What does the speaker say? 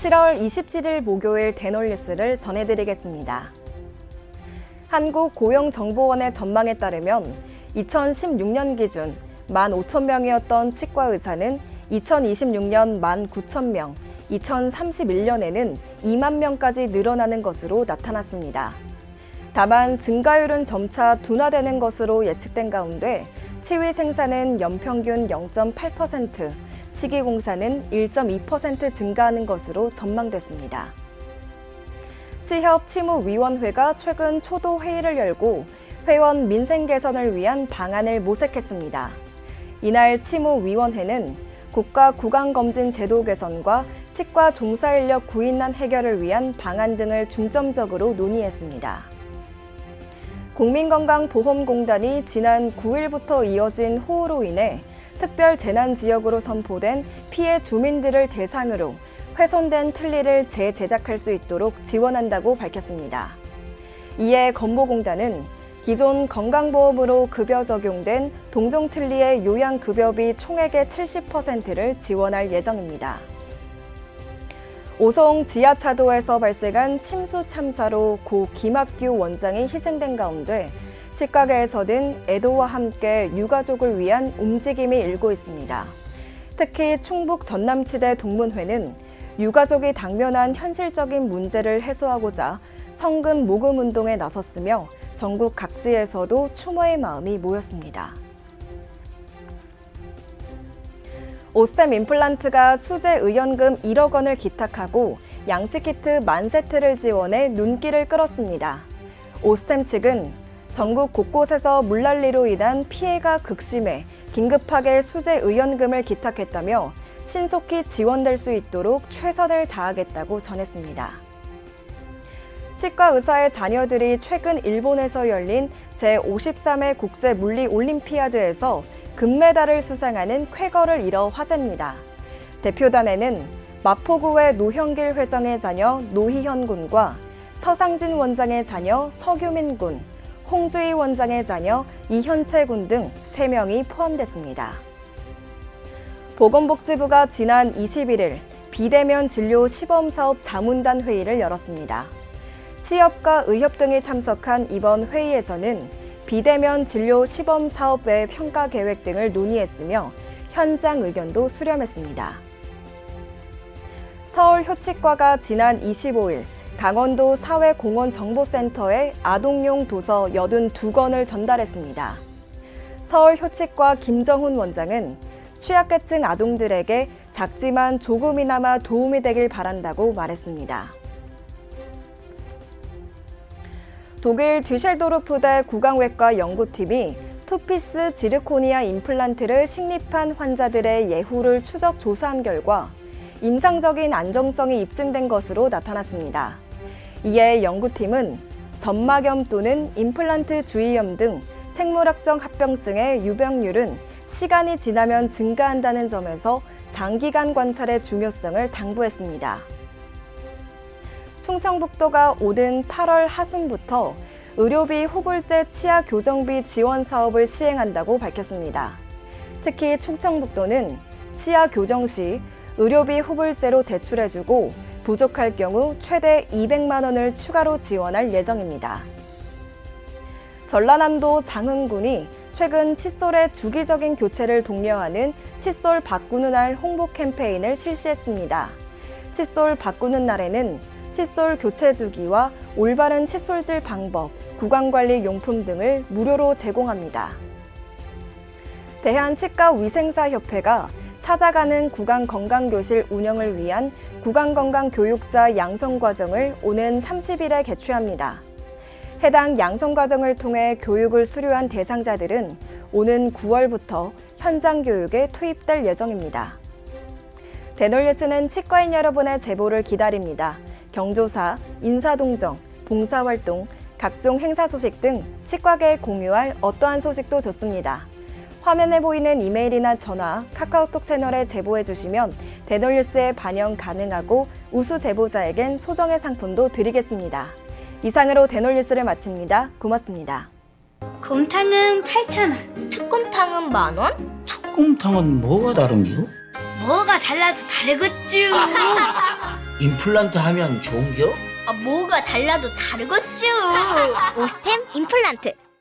7월 27일 목요일 대놀뉴스를 전해드리겠습니다. 한국고용정보원의 전망에 따르면 2016년 기준 15,000명이었던 치과 의사는 2026년 19,000명, 2031년에는 2만 명까지 늘어나는 것으로 나타났습니다. 다만 증가율은 점차 둔화되는 것으로 예측된 가운데 치위 생산은 연평균 0.8%, 치기공사는 1.2% 증가하는 것으로 전망됐습니다. 치협치무위원회가 최근 초도 회의를 열고 회원 민생 개선을 위한 방안을 모색했습니다. 이날 치무위원회는 국가 구강검진 제도 개선과 치과 종사인력 구인난 해결을 위한 방안 등을 중점적으로 논의했습니다. 국민건강보험공단이 지난 9일부터 이어진 호우로 인해 특별 재난지역으로 선포된 피해 주민들을 대상으로 훼손된 틀니를 재제작할 수 있도록 지원한다고 밝혔습니다. 이에 건보공단은 기존 건강보험으로 급여 적용된 동종틀니의 요양급여비 총액의 70%를 지원할 예정입니다. 오송 지하차도에서 발생한 침수 참사로 고 김학규 원장이 희생된 가운데 치과계에서는 애도와 함께 유가족을 위한 움직임이 일고 있습니다. 특히 충북 전남치대 동문회는 유가족이 당면한 현실적인 문제를 해소하고자 성금 모금 운동에 나섰으며 전국 각지에서도 추모의 마음이 모였습니다. 오스템 임플란트가 수재 의연금 1억 원을 기탁하고 양치키트 10,000세트를 지원해 눈길을 끌었습니다. 오스템 측은 전국 곳곳에서 물난리로 인한 피해가 극심해 긴급하게 수재 의연금을 기탁했다며 신속히 지원될 수 있도록 최선을 다하겠다고 전했습니다. 치과 의사의 자녀들이 최근 일본에서 열린 제53회 국제물리올림피아드에서 금메달을 수상하는 쾌거를 이뤄 화제입니다. 대표단에는 마포구의 노형길 회장의 자녀 노희현 군과 서상진 원장의 자녀 서규민 군, 홍주희 원장의 자녀 이현채 군 등 3명이 포함됐습니다. 보건복지부가 지난 21일 비대면 진료 시범사업 자문단 회의를 열었습니다. 취업과 의협 등이 참석한 이번 회의에서는 비대면 진료 시범 사업의 평가 계획 등을 논의했으며 현장 의견도 수렴했습니다. 서울효치과가 지난 25일 강원도 사회공헌정보센터에 아동용 도서 82권을 전달했습니다. 서울효치과 김정훈 원장은 취약계층 아동들에게 작지만 조금이나마 도움이 되길 바란다고 말했습니다. 독일 듀셀도르프대 구강외과 연구팀이 투피스 지르코니아 임플란트를 식립한 환자들의 예후를 추적 조사한 결과 임상적인 안정성이 입증된 것으로 나타났습니다. 이에 연구팀은 점막염 또는 임플란트 주위염 등 생물학적 합병증의 유병률은 시간이 지나면 증가한다는 점에서 장기간 관찰의 중요성을 당부했습니다. 충청북도가 오는 8월 하순부터 의료비 후불제 치아 교정비 지원 사업을 시행한다고 밝혔습니다. 특히 충청북도는 치아 교정 시 의료비 후불제로 대출해주고 부족할 경우 최대 200만 원을 추가로 지원할 예정입니다. 전라남도 장흥군이 최근 칫솔의 주기적인 교체를 독려하는 칫솔 바꾸는 날 홍보 캠페인을 실시했습니다. 칫솔 바꾸는 날에는 칫솔 교체 주기와 올바른 칫솔질 방법, 구강관리 용품 등을 무료로 제공합니다. 대한치과위생사협회가 찾아가는 구강건강교실 운영을 위한 구강건강교육자 양성과정을 오는 30일에 개최합니다. 해당 양성과정을 통해 교육을 수료한 대상자들은 오는 9월부터 현장 교육에 투입될 예정입니다. 대놀뉴스는 치과인 여러분의 제보를 기다립니다. 경조사, 인사동정, 봉사활동, 각종 행사 소식 등 치과계에 공유할 어떠한 소식도 좋습니다. 화면에 보이는 이메일이나 전화, 카카오톡 채널에 제보해 주시면 대놀뉴스에 반영 가능하고 우수 제보자에겐 소정의 상품도 드리겠습니다. 이상으로 대놀뉴스를 마칩니다. 고맙습니다. 곰탕은 8,000원. 특곰탕은 10,000원? 특곰탕은 뭐가 다른겨? 뭐가 달라서 다르겠쥬. 임플란트 하면 좋은겨? 뭐가 달라도 다르겠죠. 오스템 임플란트